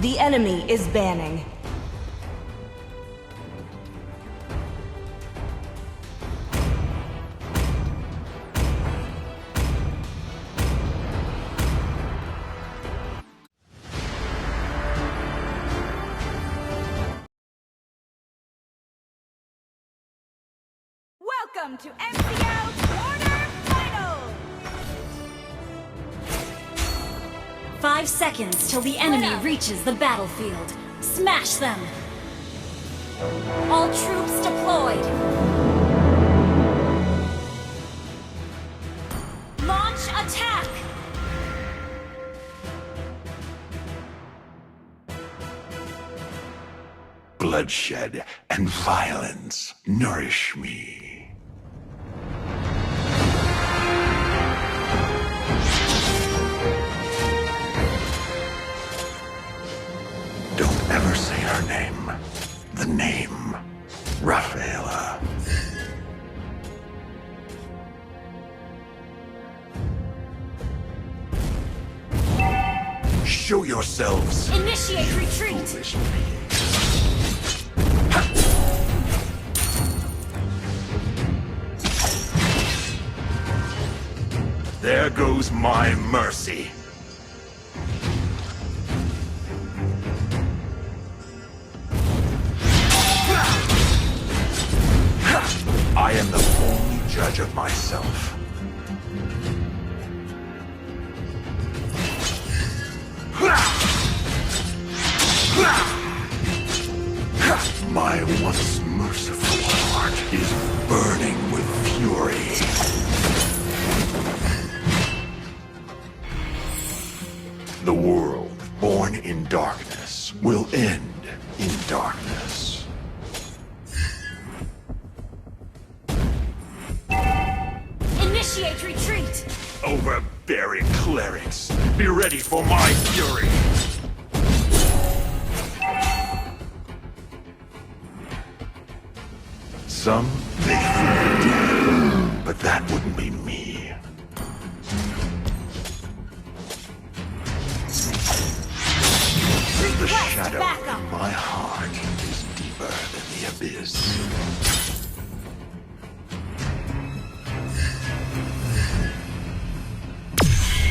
The enemy is banning. Welcome to MCL Quarterfinals! 5 seconds till the enemy reaches the battlefield. Smash them! All troops deployed! Launch attack! Bloodshed and violence nourish me. Don't ever say her name. The name, Rafaela. Show yourselves. Initiate retreat! Foolish beings. There goes my mercy. I am the only judge of myself. My once merciful heart is burning with fury. The world born in darkness will end in darkness. Initiate retreat! Overbearing clerics, be ready for my fury! Some may fear death, but that wouldn't be me. The shadow in my heart is deeper than the abyss.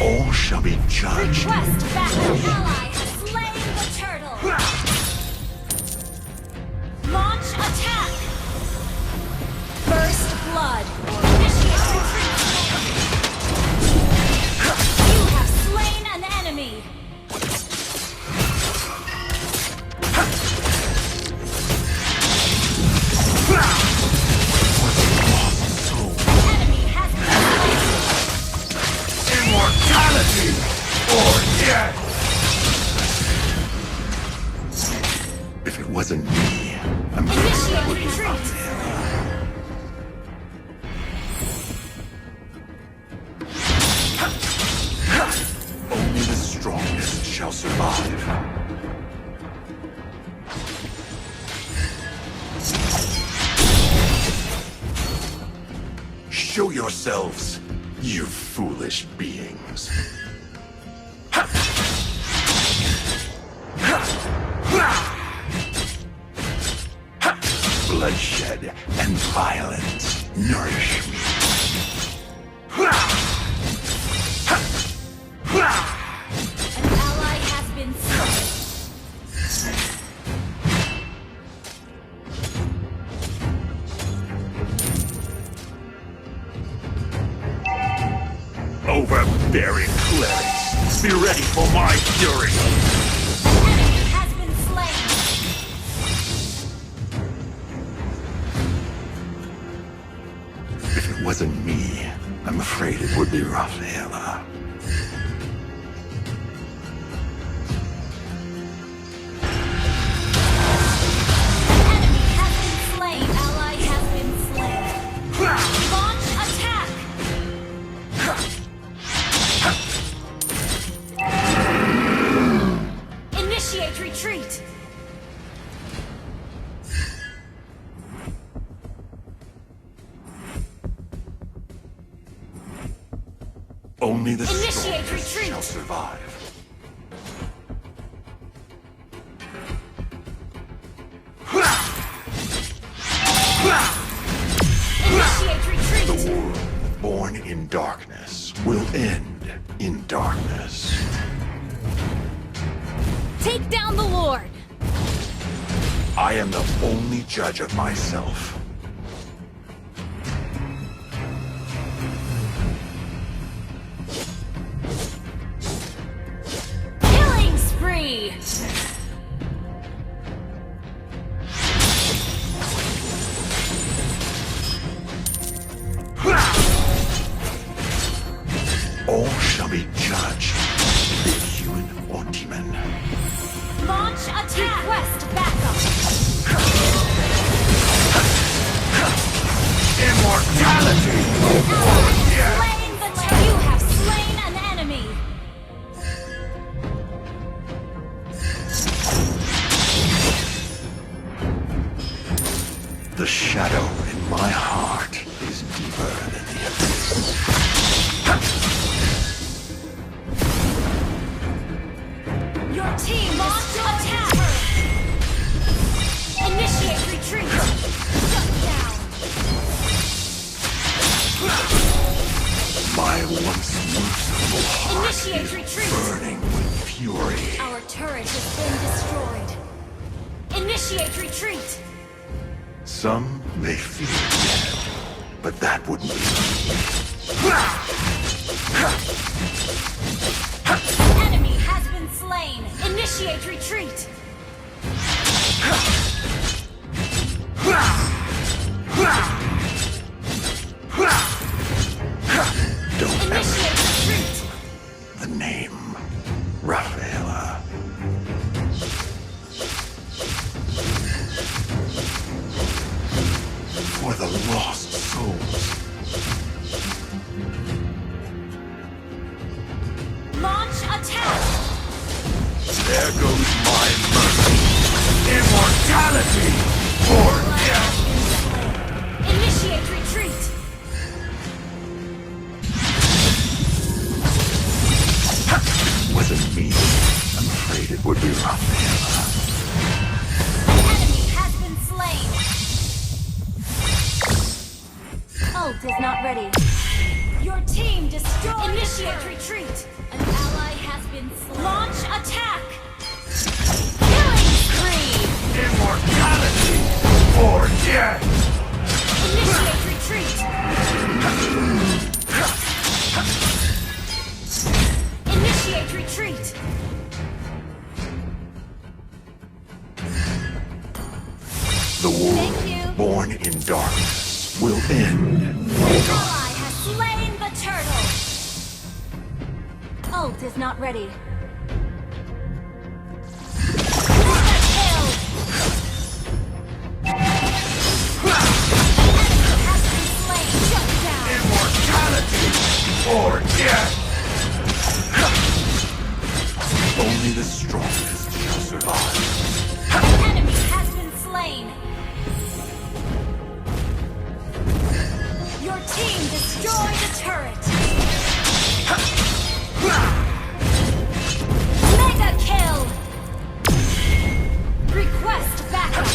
All shall be judged. Request backup! Ally has slain the turtle! Launch attack! First blood! Initiate retreat! You have slain an enemy! Enemy has been Immortality or death! If it wasn't me, I'm Initiate retreat! Only the strongest shall survive. Show yourselves, you foolish beings. Bloodshed and violence nourish me. An ally has been slain. Overbearing clerics, be ready for my fury! Enemy has been slain. If it wasn't me, I'm afraid it would be Rafaela. Enemy has been slain. Ally has been slain. Launch attack! Initiate retreat! Only the Initiate strongest retreat. shall survive. The world born in darkness will end in darkness. Take down the Lord! I am the only judge of myself. Killing spree! All shall be judged, be it human or demon. Launch attack! Request backup! Immortality! Slain the You have slain an enemy! The shadow in my heart is deeper than the abyss. Your team launch attack! Initiate retreat! Shut down! My once merciful heart Initiate is retreat! burning with fury. Our turret has been destroyed. Initiate retreat! Some may fear death, but that wouldn't be me. Enemy has been slain. Initiate retreat! Don't ever Initiate retreat! the name Rafaela. For the lost souls. Launch attack! There goes my mercy. Immortality or death. Initiate retreat! Wasn't me. I'm afraid it would be Rafaela. An enemy has been slain. Ult is not ready. Your team destroyed. Initiate retreat. An ally has been slain. Launch attack. Killing spree. Immortality or death. Initiate retreat. Initiate retreat. The Thank world you. born in darkness will end. An ally has slain the turtle. Ult is not ready. Mega kill. An enemy has been slain. Shut down. Immortality or death. Only the strongest shall survive. An enemy has been slain. Your team destroyed a turret. Mega kill. Request backup.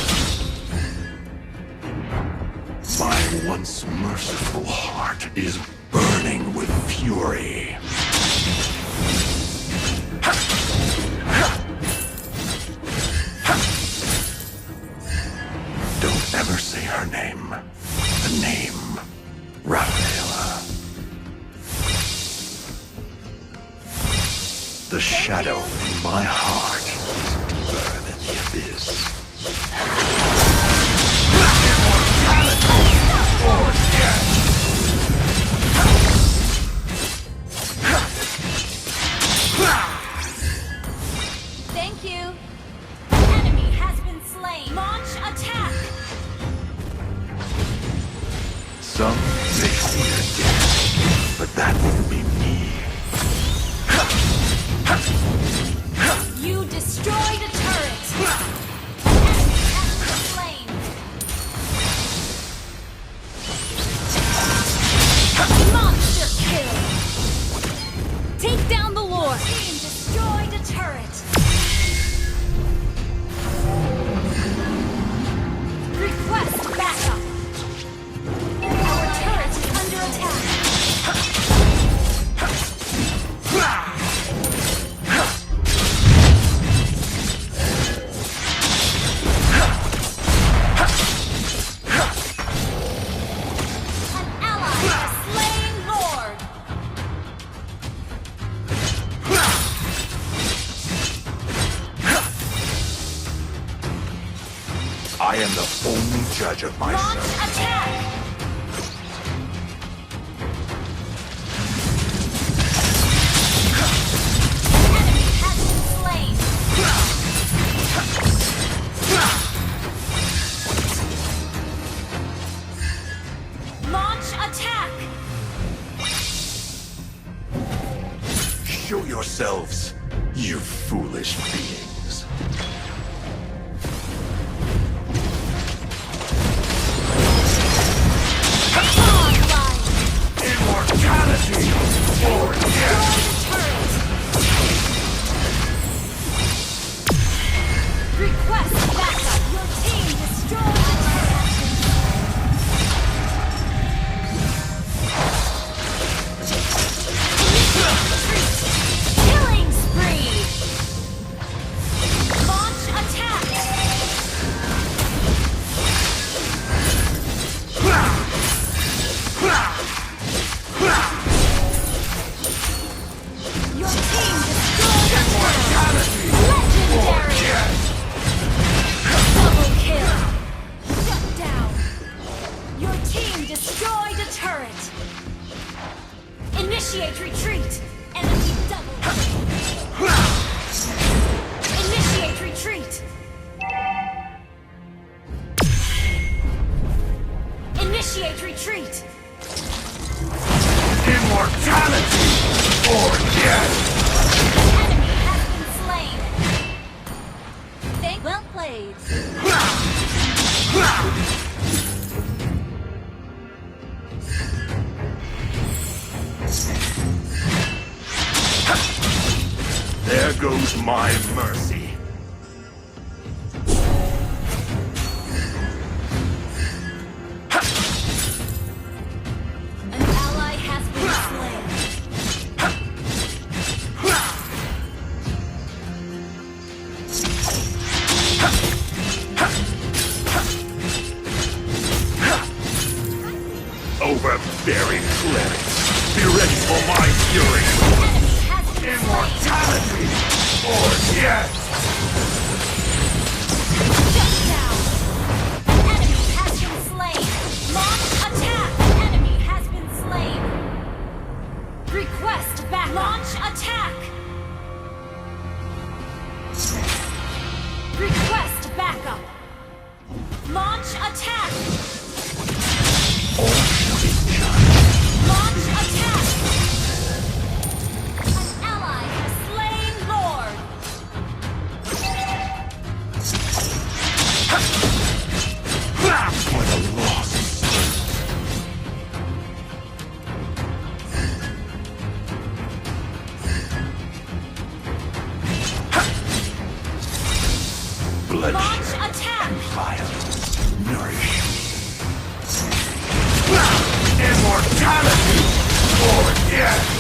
My once merciful heart is burning with fury. Don't ever say her name. The name Rafaela. The shadow in my heart is deeper than the abyss. Or death. Thank you. An enemy has been slain. Launch attack. Some may fear death, but that wouldn't be me. You destroyed a turret. An enemy has been slain. Monster kill. Take down the Lord. Team destroyed a turret. Request backup. Our turret is I am the only judge of Launch myself. attack! Enemy has been slain. Launch attack! Show yourselves, you foolish beings. Online! Immortality or death! Request backup! Your team destroyed a turret! Killing spree! Launch attack! Your team destroyed a turret! Legendary! Double kill! Shut down! Your team destroyed a turret! Initiate retreat! Enemy double kill! Initiate retreat! Initiate retreat! Immortality or death! Enemy has been slain! Thank well played! There goes my mercy. An ally has been slain! Overbearing clerics, be ready for my fury. Enemy has been slain! Immortality or death! Shut down! An enemy has been slain! Launch attack! Enemy has been slain! Request back! Launch attack! Request backup! Launch attack! Launch attack! An ally has slain Lord! For the lost souls. Bloodshed Launch attack! and violence nourish me. Immortality or death!